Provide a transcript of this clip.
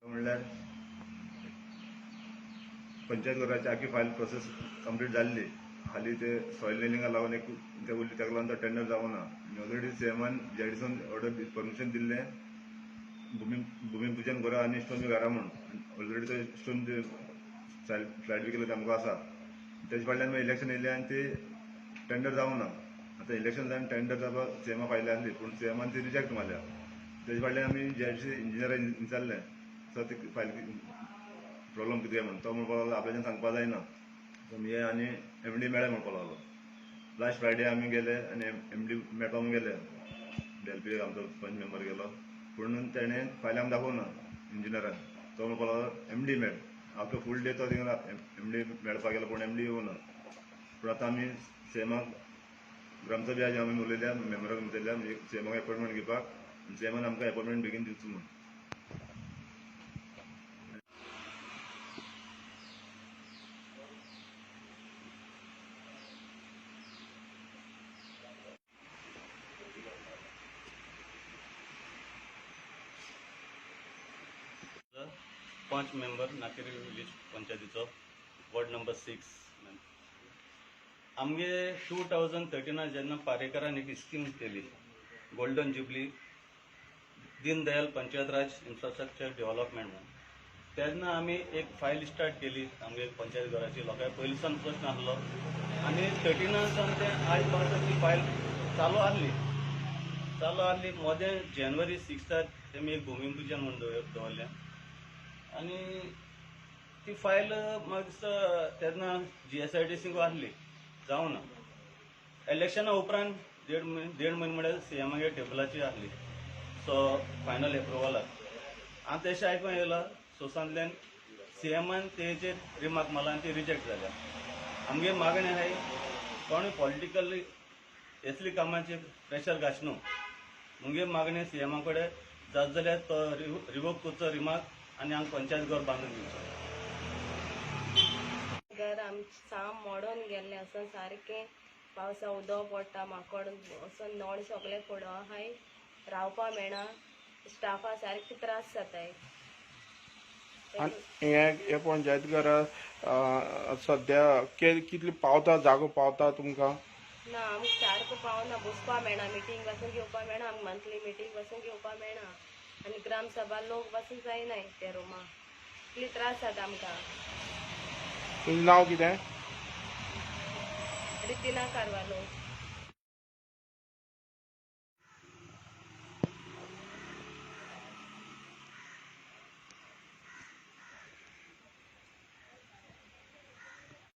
म्हणल्यार पंचायत घराची आखी फायल प्रोसेस कंप्लीट जाल्ली. हाली ते सॉयल लेनिंगा लागून एक ते उरली, ताका लागून तो टेंडर जावना. आनी ऑलरेडी सीएमान जेडीसून ऑर्डर परमिशन दिल्लें भूमी पुजन करा आनी स्टोन बी घरा म्हूण. ऑलरेडी ते स्टोन फ्लायट बी केले तेमकां आसा. तेजे फाटल्यान मागीर इलेक्शन येयलें आनी ते टेंडर जावना. आतां इलेक्शन जावन टेंडर जावपाक सीएमा फायली आसली, पूण सीएमान ती रिजेक्ट मारल्या. तेजे फाटल्यान आमी जेडीसी इंजिनियरान विचारलें सर ते फायल प्रॉब्लम कितें म्हणून. तो म्हणपाक लागलो आपल्याच्यान सांगपा जायना. सो मी आनी एमडी मेळ्ळे म्हणपाक लागलो. लास्ट फ्रायडे आमी गेले आनी एमडी मेळपाक गेले. डेलपी आमचो पंच मेंबर गेलो, पूण तेणें फायल आमकां दाखोवना इंजिनियरान. तो म्हणपाक लागलो एमडी मेळ. आफ्टर फूल डे तो थिंगा एमडी मेळपाक गेलो, पूण एमडी येवना. पूण आतां आमी सीएमाक ग्रामसभा आमी उलयल्या, मेंबराक उलयल्या म्हणजे सीएमाक अपॉयंटमेंट घेवपाक. सीएमान आमकां अपॉयंटमेंट बेगीन दिवचो म्हूण. पंच मेंबर नाकेरी विलेज पंचायतीचो वॉर्ड नंबर 6. आमगे 2013 जेन्ना पारेकरान एक स्कीम केली गोल्डन जुबली दीनदयाल पंचायत राज इन्फ्रास्ट्रक्चर डेव्हलपमेंट म्हणून, तेन्ना आमी एक फायल स्टार्ट केली आमगे पंचायत घराची. लोकांक पयलींसान प्रश्न आसलो आनी 13 ते आज पर्यंत ती फायल चालू आहली. मोदें जानेवारी 6 तेमी एक भूमी पुजन म्हणून दवरलें आनी ती फायल म्हाका दिसता तेन्ना GSIDC आहली, जावना. इलेक्शना उपरांत देड म्हयने म्हळ्यार सीएमागे टेबलाची आहली. सो फायनल एप्रुवलाक हांव तेशें आयकून येयला सोसांतल्यान सीएमान तेजेर रिमार्क मारला आनी ती रिजेक्ट जाल्या. आमगे मागणी आहाय कोणूय पॉलिटिकल असली कामाचेर प्रेशर घालचे. मुगे मागणी सीएमा कडेन जात जाल्यार तो रिवोक करचो रिमार्क आनी हांगा पंचायत घर बांदून दिवचो. घर आमचें साम मोडोन गेल्लें आसा सारकें. पावसा उदक पडटा, माकड वचून नळ सगळे फुडो आहाय, रावपा मेळना. स्टाफा सारके त्रास जाताय. हे पंचायत घरा सध्या कितली पावता, जागो पावता तुमकां? ना आमकां सारको पावना. बसपा मेळना, मिटींग वचून घेवपा मेळना. आमकां मंथली मिटींग वचून घेवपा मेळना. आनी ग्रामसभा लोक वचून जायनाय त्या रुमा. इतली त्रास जाता आमकां. तुजें नांव कितें? रितीना कारवालो.